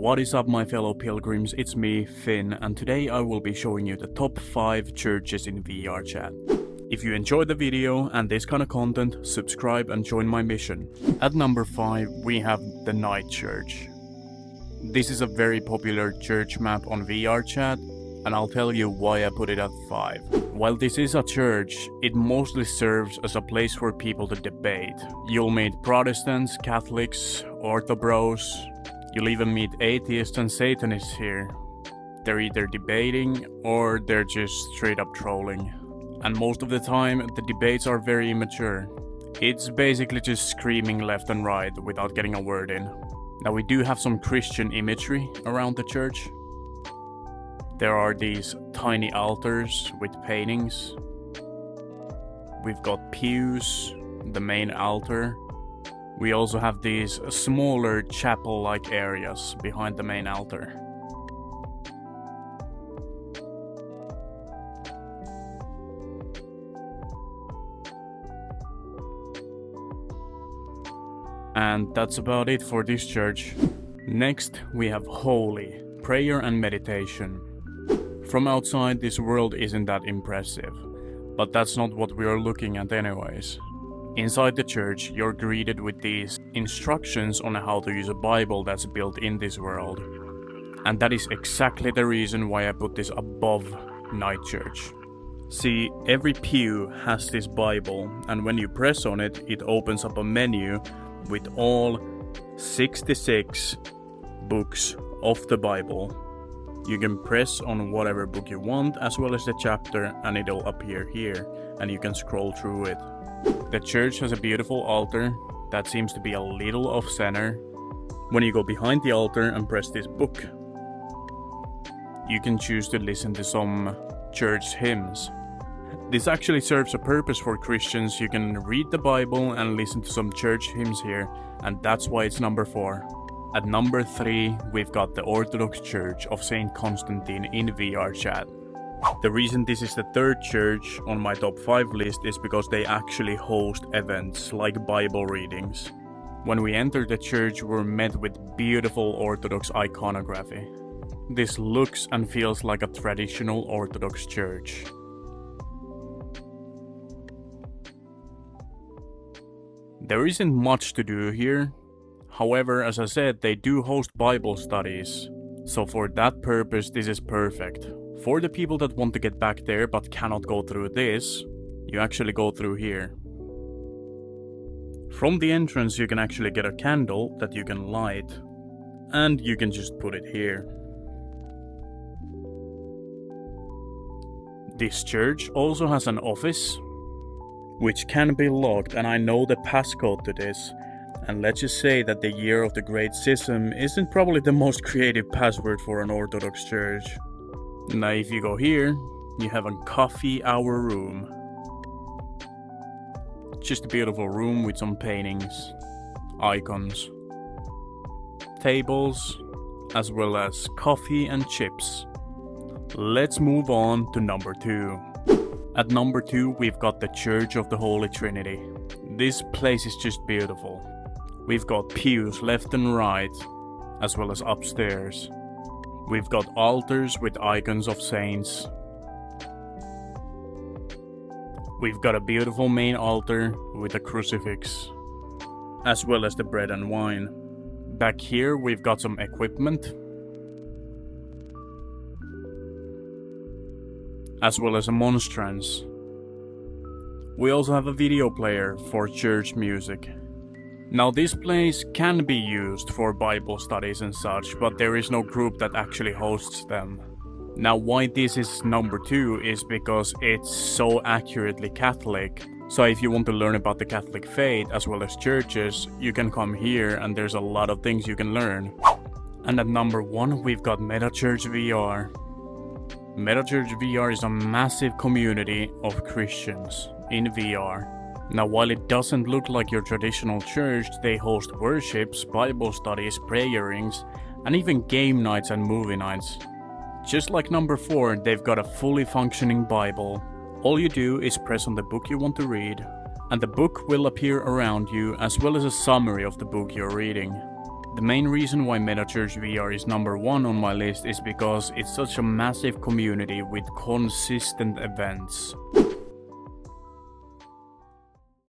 What is up, my fellow pilgrims? It's me, Finn, and today I will be showing you the top 5 churches in VRChat. If you enjoyed the video and this kind of content, subscribe and join my mission. At number 5 we have the Night Church. This is a very popular church map on VRChat, and I'll tell you why I put it at 5. While this is a church, it mostly serves as a place for people to debate. You'll meet Protestants, Catholics, Orthodox. You'll even meet atheists and Satanists here. They're either debating or they're just straight up trolling. And most of the time, the debates are very immature. It's basically just screaming left and right without getting a word in. Now, we do have some Christian imagery around the church. There are these tiny altars with paintings. We've got pews, the main altar. We also have these smaller chapel-like areas behind the main altar. And that's about it for this church. Next, we have Holy, prayer and meditation. From outside, this world isn't that impressive, but that's not what we are looking at anyways. Inside the church, you're greeted with these instructions on how to use a Bible that's built in this world. And that is exactly the reason why I put this above Night Church. See, every pew has this Bible, and when you press on it, it opens up a menu with all 66 books of the Bible. You can press on whatever book you want, as well as the chapter, and it'll appear here, and you can scroll through it. The church has a beautiful altar that seems to be a little off center. When you go behind the altar and press this book, you can choose to listen to some church hymns. This actually serves a purpose for Christians. You can read the Bible and listen to some church hymns here, and that's why it's number 4. At number 3, we've got the Orthodox Church of Saint Constantine in VRChat. The reason this is the 3rd church on my top 5 list is because they actually host events like Bible readings. When we enter the church, we're met with beautiful Orthodox iconography. This looks and feels like a traditional Orthodox church. There isn't much to do here. However, as I said, they do host Bible studies. So for that purpose, this is perfect. For the people that want to get back there but cannot go through this, you actually go through here. From the entrance, you can actually get a candle that you can light, and you can just put it here. This church also has an office, which can be locked, and I know the passcode to this. And let's just say that the year of the Great Schism isn't probably the most creative password for an Orthodox church. Now if you go here, you have a coffee hour room. Just a beautiful room with some paintings, icons, tables, as well as coffee and chips. Let's move on to number 2. At number 2, we've got the Church of the Holy Trinity. This place is just beautiful. We've got pews left and right, as well as upstairs. We've got altars with icons of saints. We've got a beautiful main altar with a crucifix, as well as the bread and wine. Back here we've got some equipment, as well as a monstrance. We also have a video player for church music. Now this place can be used for Bible studies and such, but there is no group that actually hosts them. Now why this is number 2 is because it's so accurately Catholic. So if you want to learn about the Catholic faith as well as churches, you can come here and there's a lot of things you can learn. And at number 1 we've got Metachurch VR. Metachurch VR is a massive community of Christians in VR. Now while it doesn't look like your traditional church, they host worships, Bible studies, prayerings, and even game nights and movie nights. Just like number 4, they've got a fully functioning Bible. All you do is press on the book you want to read, and the book will appear around you as well as a summary of the book you're reading. The main reason why MetaChurch VR is number 1 on my list is because it's such a massive community with consistent events.